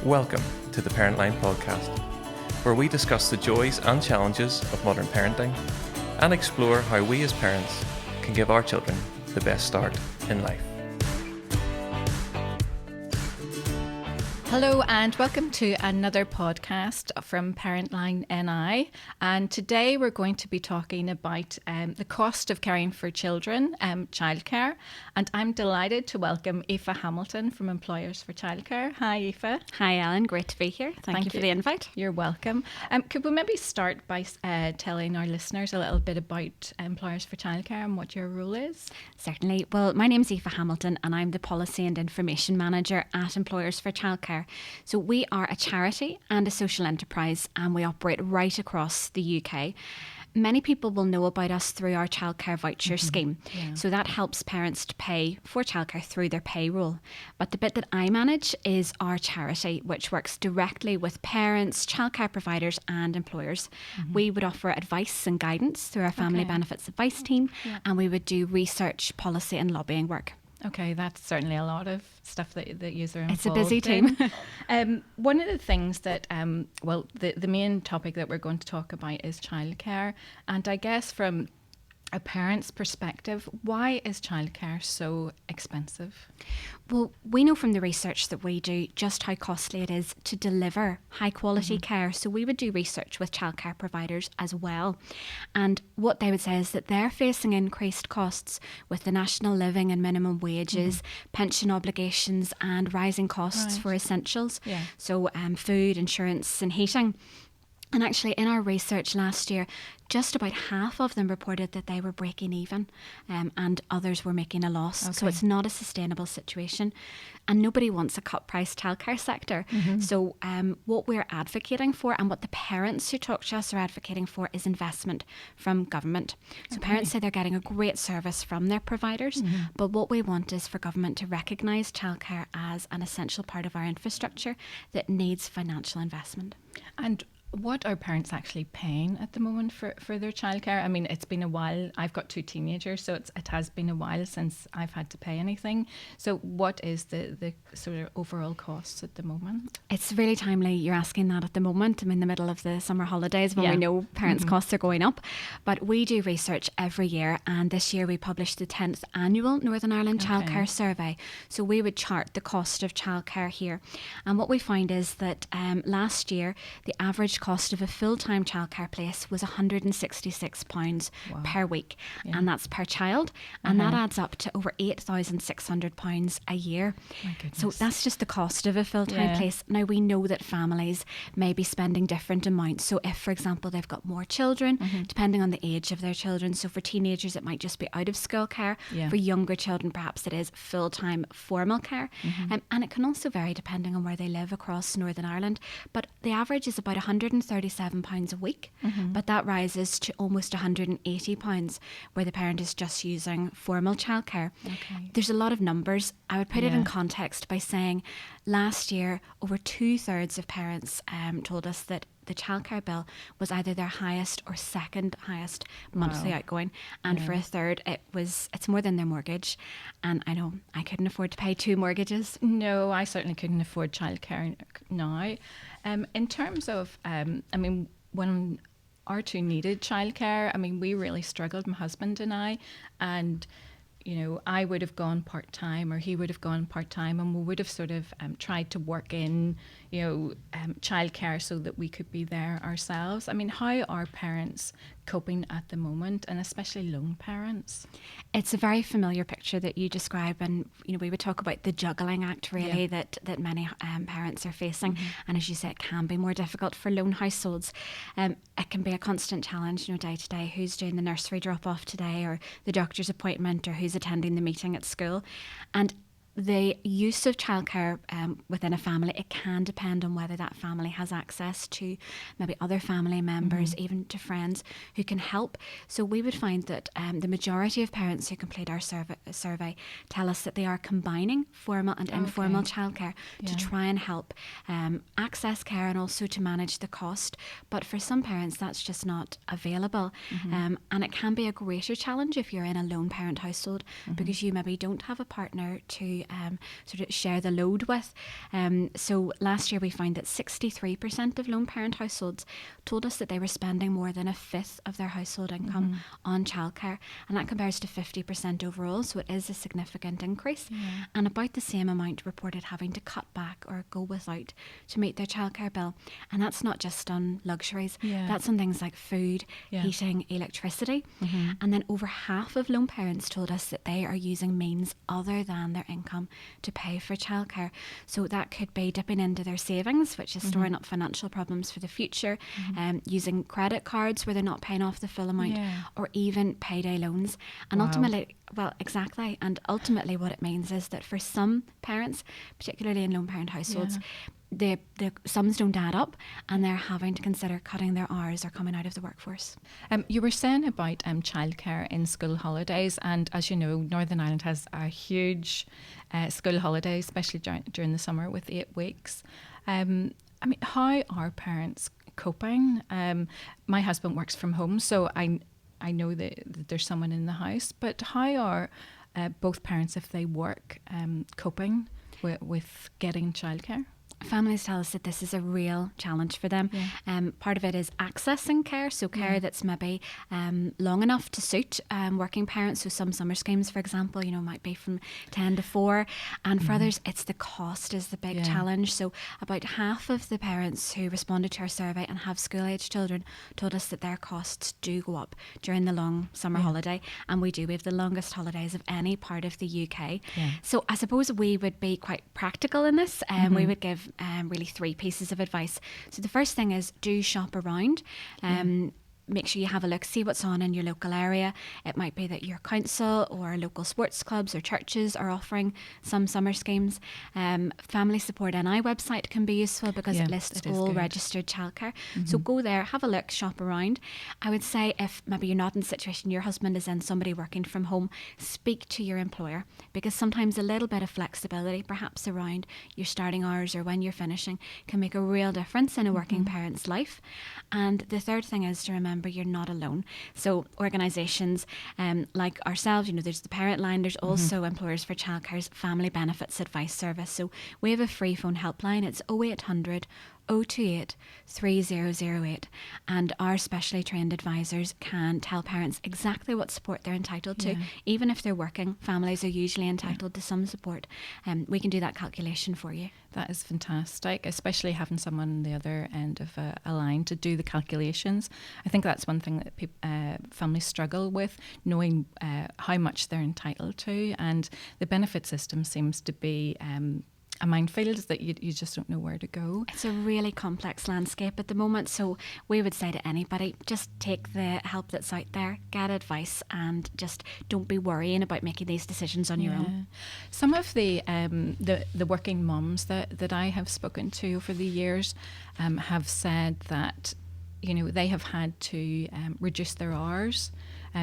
Welcome to the Parentline podcast, where we discuss the joys and challenges of modern parenting and explore how we as parents can give our children the best start in life. Hello and welcome to another podcast from Parentline NI, and today we're going to be talking about the cost of caring for children, childcare, and I'm delighted to welcome Aoife Hamilton from Employers for Childcare. Hi Aoife. Hi Ellen, great to be here. Thank you for the invite. You're welcome. Could we maybe start by telling our listeners a little bit about Employers for Childcare and what your role is? Certainly. Well, my name's Aoife Hamilton and I'm the Policy and Information Manager at Employers for Childcare. So we are a charity and a social enterprise and we operate right across the UK. Many people will know about us through our childcare voucher scheme. Yeah. So that helps parents to pay for childcare through their payroll. But the bit that I manage is our charity, which works directly with parents, childcare providers and employers. We would offer advice and guidance through our Family Benefits Advice team, and we would do research, policy and lobbying work. Okay, that's certainly a lot of stuff that you are involved. It's a busy team. One of the things that, the main topic that we're going to talk about is childcare. And I guess from a parent's perspective, why is childcare so expensive? Well, we know from the research that we do just how costly it is to deliver high quality care. So we would do research with childcare providers as well. And what they would say is that they're facing increased costs with the national living and minimum wages, pension obligations and rising costs for essentials. Yeah. So food, insurance and heating. And actually in our research last year, just about half of them reported that they were breaking even and others were making a loss. Okay. So it's not a sustainable situation and nobody wants a cut price childcare sector. So what we're advocating for and what the parents who talk to us are advocating for is investment from government. So parents say they're getting a great service from their providers, but what we want is for government to recognise childcare as an essential part of our infrastructure that needs financial investment. And what are parents actually paying at the moment for their childcare? I mean, it's been a while. I've got two teenagers, so it has been a while since I've had to pay anything. So what is the sort of overall costs at the moment? It's really timely you're asking that at the moment. I'm in the middle of the summer holidays when we know parents' costs are going up. But we do research every year, and this year we published the 10th annual Northern Ireland Childcare Survey. So we would chart the cost of childcare here. And what we find is that last year, the average cost of a full-time childcare place was £166 per week, and that's per child, and that adds up to over £8,600 a year. So that's just the cost of a full-time place. Now we know that families may be spending different amounts. So if, for example, they've got more children, depending on the age of their children, so for teenagers it might just be out of school care. For younger children perhaps it is full-time formal care, and it can also vary depending on where they live across Northern Ireland, but the average is about £137 a week, but that rises to almost £180 where the parent is just using formal childcare. There's a lot of numbers. I would put it in context by saying last year over 2/3 of parents told us that the childcare bill was either their highest or second highest monthly outgoing, and for a third it's more than their mortgage. And I know I couldn't afford to pay 2 mortgages. No, I certainly couldn't afford childcare now. In terms of, when our two needed childcare, we really struggled, my husband and I, and I would have gone part-time or he would have gone part-time, and we would have sort of tried to work in, childcare so that we could be there ourselves. How are parents coping at the moment, and especially lone parents? It's a very familiar picture that you describe, and we would talk about the juggling act really that many parents are facing, and as you say, it can be more difficult for lone households. It can be a constant challenge, day to day, who's doing the nursery drop off today or the doctor's appointment or who's attending the meeting at school. And the use of childcare within a family, it can depend on whether that family has access to maybe other family members, even to friends who can help. So we would find that the majority of parents who complete our survey tell us that they are combining formal and informal childcare to try and help access care and also to manage the cost. But for some parents, that's just not available. And it can be a greater challenge if you're in a lone parent household because you maybe don't have a partner to to sort of share the load with. So last year we found that 63% of lone parent households told us that they were spending more than a fifth of their household income on childcare, and that compares to 50% overall, so it is a significant increase. And about the same amount reported having to cut back or go without to meet their childcare bill. And that's not just on luxuries, that's on things like food, heating, electricity. And then over half of lone parents told us that they are using means other than their income to pay for childcare. So that could be dipping into their savings, which is storing up financial problems for the future, using credit cards where they're not paying off the full amount, or even payday loans. And ultimately, well, exactly. And ultimately what it means is that for some parents, particularly in lone parent households, the sums don't add up, and they're having to consider cutting their hours or coming out of the workforce. You were saying about childcare in school holidays, and as you know, Northern Ireland has a huge school holiday, especially during the summer with 8 weeks. I mean, how are parents coping? My husband works from home, so I know that there's someone in the house, but how are both parents, if they work, coping with getting childcare? Families tell us that this is a real challenge for them. Part of it is accessing care, so care that's maybe long enough to suit working parents. So some summer schemes, for example, might be from 10 to 4. And for others, it's the cost is the big challenge. So about half of the parents who responded to our survey and have school-age children told us that their costs do go up during the long summer holiday. And we have the longest holidays of any part of the UK. So I suppose we would be quite practical in this. We would give really 3 pieces of advice. So the first thing is, do shop around. Make sure you have a look, see what's on in your local area. It might be that your council or local sports clubs or churches are offering some summer schemes. Family Support NI website can be useful because it lists all registered childcare. So go there, have a look, shop around. I would say if maybe you're not in a situation, your husband is in, somebody working from home, speak to your employer, because sometimes a little bit of flexibility, perhaps around your starting hours or when you're finishing, can make a real difference in a working parent's life. And the third thing is to remember you're not alone. So organisations like ourselves, there's the Parentline, there's also Employers for Childcare's Family Benefits Advice Service. So we have a free phone helpline. It's 0800 028 3008, and our specially trained advisors can tell parents exactly what support they're entitled to. Even if they're working, families are usually entitled to some support. We can do that calculation for you. That is fantastic, especially having someone on the other end of a line to do the calculations. I think that's one thing that families struggle with, knowing how much they're entitled to, and the benefit system seems to be a minefield, is that you just don't know where to go. It's a really complex landscape at the moment, so we would say to anybody, just take the help that's out there, get advice, and just don't be worrying about making these decisions on your own. Some of the working mums that I have spoken to over the years have said that they have had to reduce their hours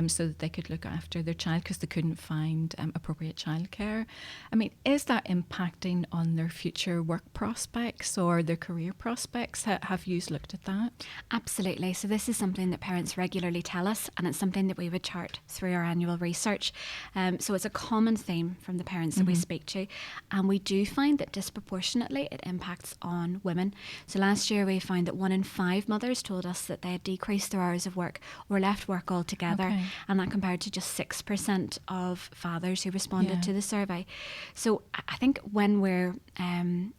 so that they could look after their child because they couldn't find appropriate childcare. I mean, is that impacting on their future work prospects or their career prospects? Have you looked at that? Absolutely. So this is something that parents regularly tell us, and it's something that we would chart through our annual research. So it's a common theme from the parents that we speak to, and we do find that disproportionately it impacts on women. So last year we found that 1 in 5 mothers told us that they had decreased their hours of work or left work altogether. And that compared to just 6% of fathers who responded to the survey. So I think when we're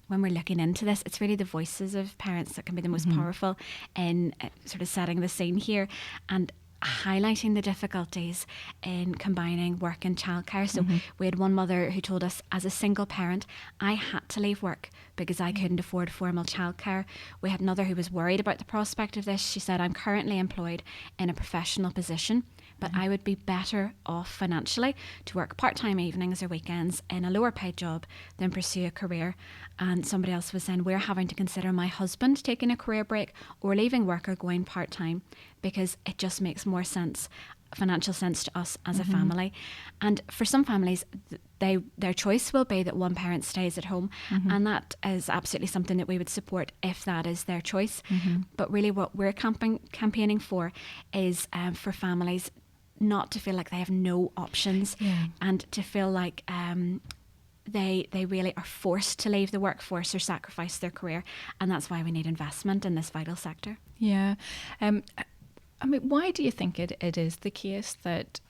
looking into this, it's really the voices of parents that can be the most powerful in sort of setting the scene here and highlighting the difficulties in combining work and childcare. So we had one mother who told us, as a single parent, I had to leave work because I couldn't afford formal childcare. We had another who was worried about the prospect of this. She said, I'm currently employed in a professional position, but I would be better off financially to work part-time evenings or weekends in a lower paid job than pursue a career. And somebody else was saying, we're having to consider my husband taking a career break or leaving work or going part-time because it just makes more sense, financial sense to us as a family. And for some families, their choice will be that one parent stays at home, and that is absolutely something that we would support if that is their choice. But really what we're campaigning for is for families not to feel like they have no options and to feel like they really are forced to leave the workforce or sacrifice their career, and that's why we need investment in this vital sector. Yeah. I mean, why do you think it is the case that,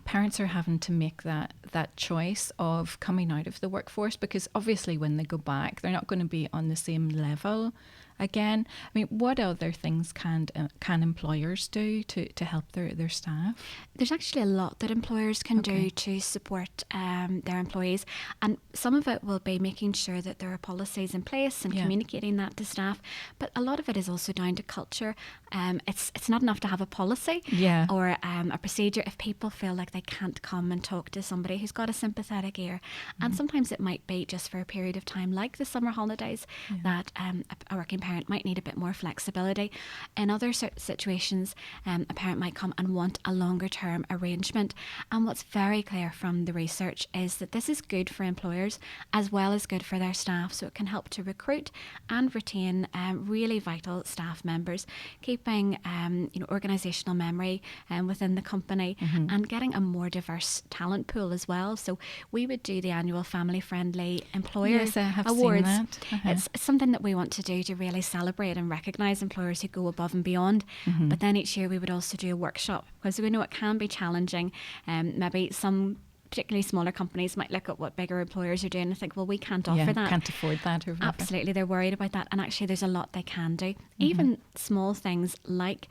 parents are having to make that choice of coming out of the workforce? Because obviously when they go back, they're not going to be on the same level again. I mean, what other things can employers do to help their staff? There's actually a lot that employers can do to support their employees, and some of it will be making sure that there are policies in place and communicating that to staff, but a lot of it is also down to culture. It's not enough to have a policy or a procedure if people feel like they can't come and talk to somebody who's got a sympathetic ear. And sometimes it might be just for a period of time, like the summer holidays, that a working parent might need a bit more flexibility. In other situations, a parent might come and want a longer term arrangement. And what's very clear from the research is that this is good for employers as well as good for their staff. So it can help to recruit and retain really vital staff members, keeping organisational memory within the company, and getting a more diverse talent pool as well. So we would do the annual Family Friendly Employer Awards. Seen that. It's something that we want to do to really celebrate and recognise employers who go above and beyond. But then each year we would also do a workshop, because we know it can be challenging. Maybe some particularly smaller companies might look at what bigger employers are doing and think, well, we can't offer that. Can't afford that. Or whatever. Absolutely, they're worried about that. And actually there's a lot they can do. Even small things like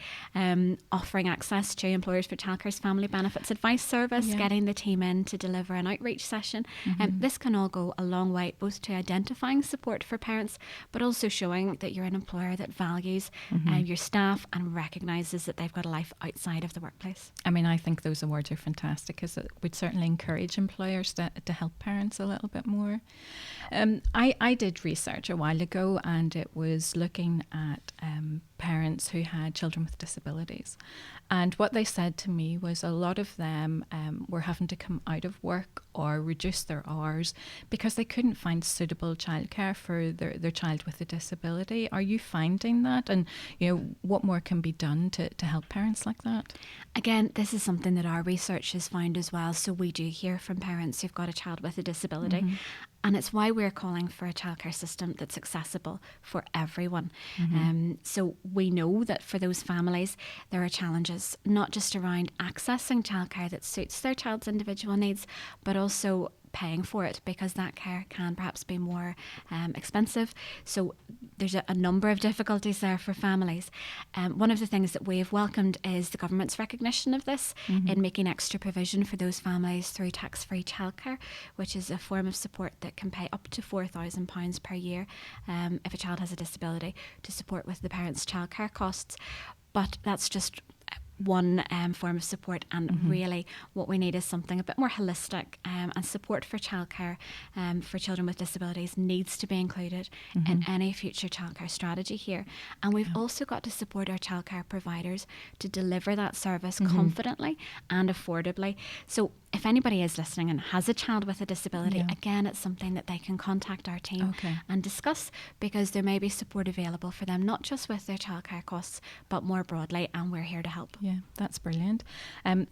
offering access to Employers for Childcare's Family Benefits Advice Service, getting the team in to deliver an outreach session. This can all go a long way, both to identifying support for parents, but also showing that you're an employer that values your staff and recognises that they've got a life outside of the workplace. I mean, I think those awards are fantastic, because it would certainly encourage employers to help parents a little bit more. I did research a while ago, and it was looking at parents who had children with disabilities. And what they said to me was a lot of them were having to come out of work or reduce their hours because they couldn't find suitable childcare for their child with a disability. Are you finding that? And what more can be done to help parents like that? Again, this is something that our research has found as well. So we do hear from parents who've got a child with a disability. And it's why we're calling for a childcare system that's accessible for everyone. So we know that for those families, there are challenges, not just around accessing childcare that suits their child's individual needs, but also paying for it, because that care can perhaps be more expensive. So there's a number of difficulties there for families. One of the things that we've welcomed is the government's recognition of this in making extra provision for those families through tax-free childcare, which is a form of support that can pay up to £4,000 per year if a child has a disability, to support with the parents' childcare costs. But that's just one form of support, and really what we need is something a bit more holistic, and support for childcare for children with disabilities needs to be included in any future childcare strategy here. And we've also got to support our childcare providers to deliver that service confidently and affordably. So if anybody is listening and has a child with a disability, again, it's something that they can contact our team and discuss, because there may be support available for them, not just with their childcare costs, but more broadly, and we're here to help. Yeah, that's brilliant.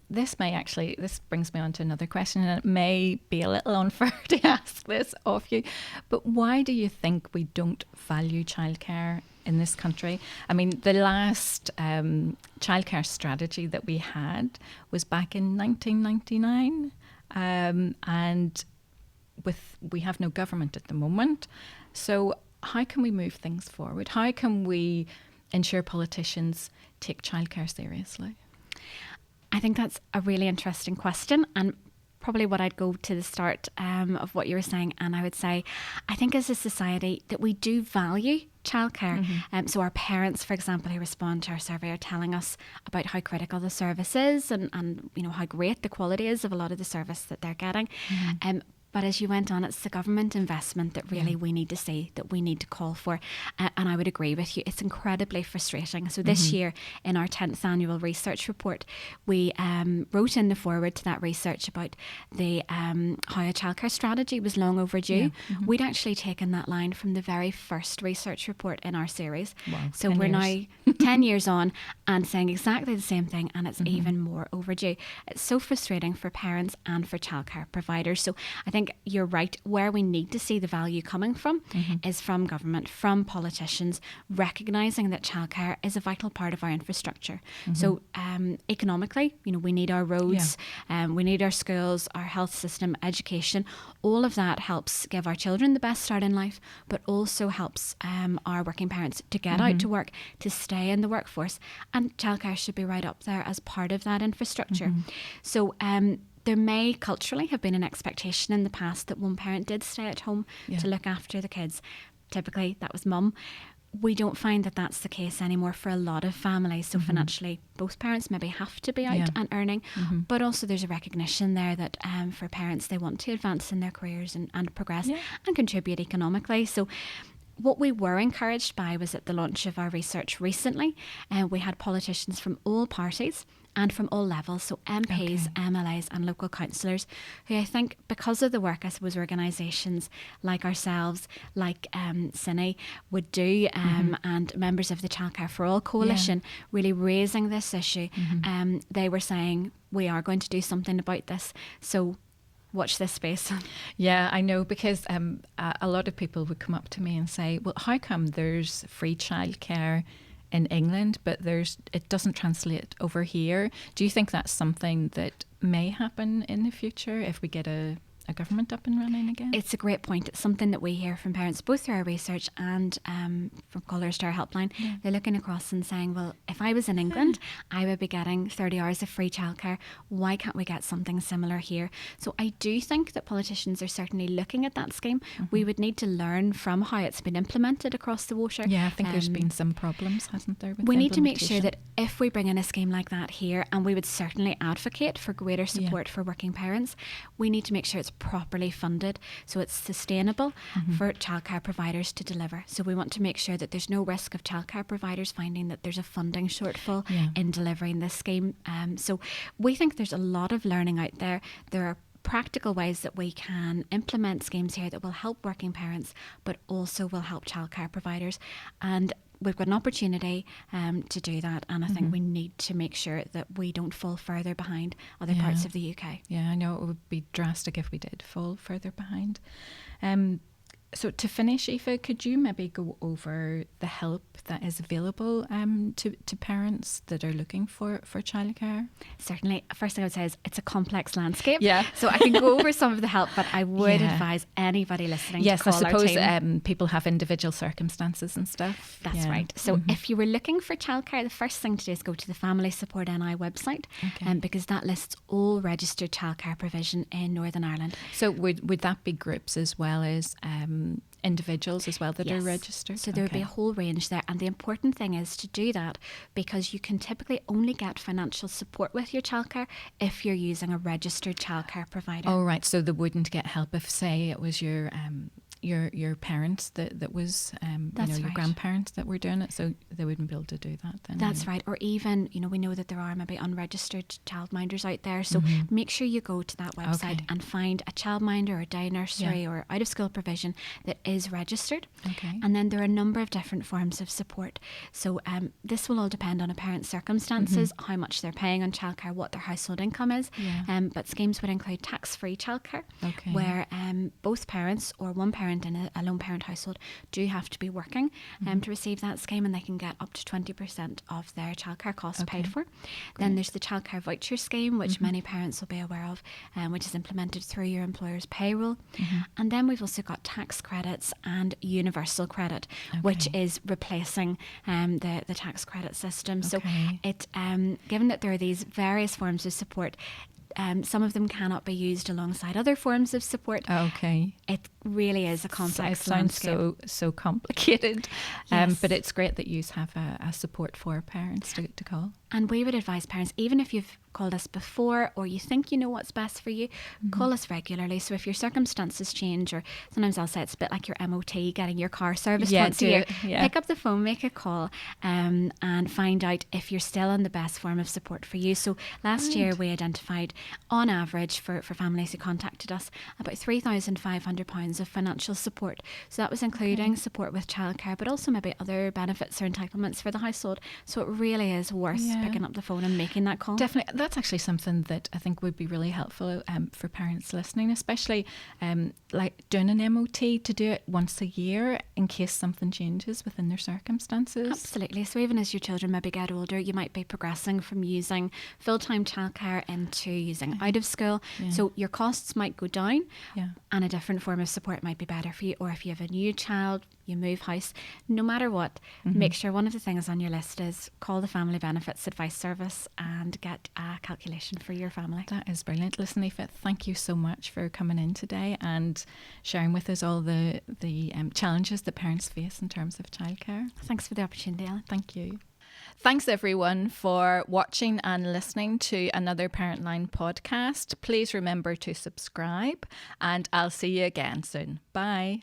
This brings me on to another question, and it may be a little unfair to ask this of you, but why do you think we don't value childcare in this country? I mean, the last childcare strategy that we had was back in 1999, and we have no government at the moment. So how can we move things forward? How can we ensure politicians take childcare seriously? I think that's a really interesting question, and probably what I'd go to the start of what you were saying, and I would say, I think as a society that we do value childcare. So our parents, for example, who respond to our survey, are telling us about how critical the service is, and how great the quality is of a lot of the service that they're getting. But as you went on, it's the government investment that really we need to see, that we need to call for. And I would agree with you. It's incredibly frustrating. So this year, in our 10th annual research report, we wrote in the foreword to that research about the how a childcare strategy was long overdue. We'd actually taken that line from the very first research report in our series. Wow, so we're now 10 years on and saying exactly the same thing, and it's even more overdue. It's so frustrating for parents and for childcare providers. So I think think you're right. Where we need to see the value coming from is from government, from politicians, recognising that childcare is a vital part of our infrastructure. So economically, we need our roads, we need our schools, our health system, education. All of that helps give our children the best start in life, but also helps our working parents to get out to work, to stay in the workforce. And childcare should be right up there as part of that infrastructure. So there may culturally have been an expectation in the past that one parent did stay at home to look after the kids. Typically, that was mum. We don't find that that's the case anymore for a lot of families. So financially, both parents maybe have to be out and earning, but also there's a recognition there that for parents, they want to advance in their careers and progress and contribute economically. So what we were encouraged by was at the launch of our research recently, we had politicians from all parties and from all levels, so MPs, MLAs and local councillors, who I think because of the work, I suppose, organisations like ourselves, like CiNI would do, and members of the Childcare for All Coalition really raising this issue. They were saying, we are going to do something about this. So watch this space. Yeah, I know, because a lot of people would come up to me and say, well, how come there's free childcare in England, but it doesn't translate over here? Do you think that's something that may happen in the future if we get a government up and running again? It's a great point. It's something that we hear from parents, both through our research and from callers to our helpline. They're looking across and saying, well, if I was in England, I would be getting 30 hours of free childcare. Why can't we get something similar here? So I do think that politicians are certainly looking at that scheme. We would need to learn from how it's been implemented across the water. Yeah, I think there's been some problems, hasn't there? With we need to make sure that if we bring in a scheme like that here, and we would certainly advocate for greater support for working parents, we need to make sure it's properly funded, so it's sustainable for childcare providers to deliver. So we want to make sure that there's no risk of childcare providers finding that there's a funding shortfall in delivering this scheme. So we think there's a lot of learning out there. There are practical ways that we can implement schemes here that will help working parents, but also will help childcare providers. And we've got an opportunity to do that, and I think we need to make sure that we don't fall further behind other parts of the UK. Yeah, I know it would be drastic if we did fall further behind. So to finish, Aoife, could you maybe go over the help that is available to parents that are looking for childcare? Certainly. First thing I would say is it's a complex landscape. Yeah. So I can go over some of the help, but I would advise anybody listening to call our team. Yes, I suppose people have individual circumstances and stuff. That's right. So if you were looking for childcare, the first thing to do is go to the Family Support NI website, because that lists all registered childcare provision in Northern Ireland. So would that be groups as well as individuals as well that are registered? So there would be a whole range there, and the important thing is to do that because you can typically only get financial support with your childcare if you're using a registered childcare provider. Oh right, so they wouldn't get help if, say, it was your parents that was your grandparents that were doing it, so they wouldn't be able to do that then. That's right. Or even, we know that there are maybe unregistered childminders out there, so make sure you go to that website and find a childminder or a day nursery or out of school provision that is registered. And then there are a number of different forms of support. So this will all depend on a parent's circumstances, how much they're paying on childcare, what their household income is. But schemes would include tax-free childcare, where both parents or one parent in a lone parent household do have to be working to receive that scheme, and they can get up to 20% of their childcare costs paid for. Then there's the childcare voucher scheme, which many parents will be aware of, which is implemented through your employer's payroll. And then we've also got tax credits and universal credit, which is replacing the tax credit system. So it given that there are these various forms of support, some of them cannot be used alongside other forms of support. It really is a complex landscape. It sounds so complicated, but it's great that you have a support for parents to call. And we would advise parents, even if you've called us before or you think you know what's best for you, call us regularly. So if your circumstances change, or sometimes I'll say it's a bit like your MOT, getting your car serviced once a year, pick up the phone, make a call, and find out if you're still in the best form of support for you. So last year we identified, on average, for families who contacted us, about £3,500 of financial support. So that was including support with childcare, but also maybe other benefits or entitlements for the household. So it really is worth picking up the phone and making that call. Definitely. That's actually something that I think would be really helpful for parents listening, especially like doing an MOT, to do it once a year in case something changes within their circumstances. Absolutely. So even as your children maybe get older, you might be progressing from using full-time childcare into using out of school. Yeah. So your costs might go down, Yeah. and a different form of support might be better for you. Or if you have a new child, you move house, no matter what, make sure one of the things on your list is call the Family Benefits Advice Service and get a calculation for your family. That is brilliant. Listen, Aoife, thank you so much for coming in today and sharing with us all the challenges that parents face in terms of childcare. Thanks for the opportunity, Ellen. Thank you. Thanks everyone for watching and listening to another Parentline podcast. Please remember to subscribe, and I'll see you again soon. Bye.